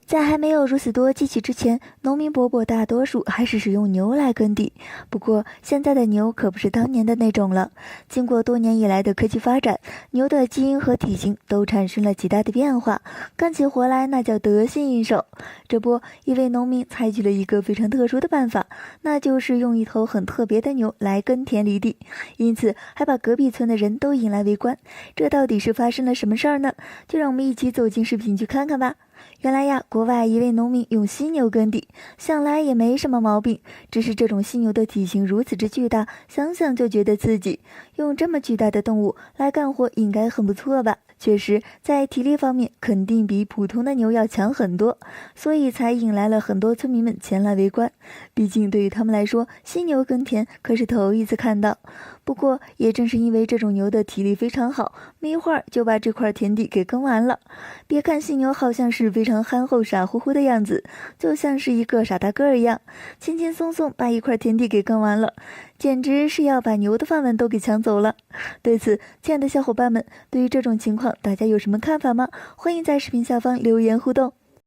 在还没有如此多机器之前，农民伯伯大多数还是使用牛来耕地。不过，现在的牛可不是当年的那种了。经过多年以来的科技发展，牛的基因和体型都产生了极大的变化，干起活来那叫得心应手。这不，一位农民采取了一个非常特殊的办法，那就是用一头很特别的牛来耕田犁地，因此还把隔壁村的人都引来围观。这到底是发生了什么事儿呢？就让我们一起走进视频去看看吧。原来呀，国外一位农民用犀牛耕地，想来也没什么毛病，只是这种犀牛的体型如此之巨大，想想就觉得刺激。用这么巨大的动物来干活应该很不错吧？确实，在体力方面肯定比普通的牛要强很多，所以才引来了很多村民们前来围观。毕竟对于他们来说，犀牛耕田可是头一次看到。不过也正是因为这种牛的体力非常好，没一会儿就把这块田地给耕完了。别看犀牛好像是非常憨厚傻乎乎的样子，就像是一个傻大个儿一样，轻轻松松把一块田地给耕完了，简直是要把牛的饭碗都给抢走了。对此，亲爱的小伙伴们，对于这种情况大家有什么看法吗？欢迎在视频下方留言互动。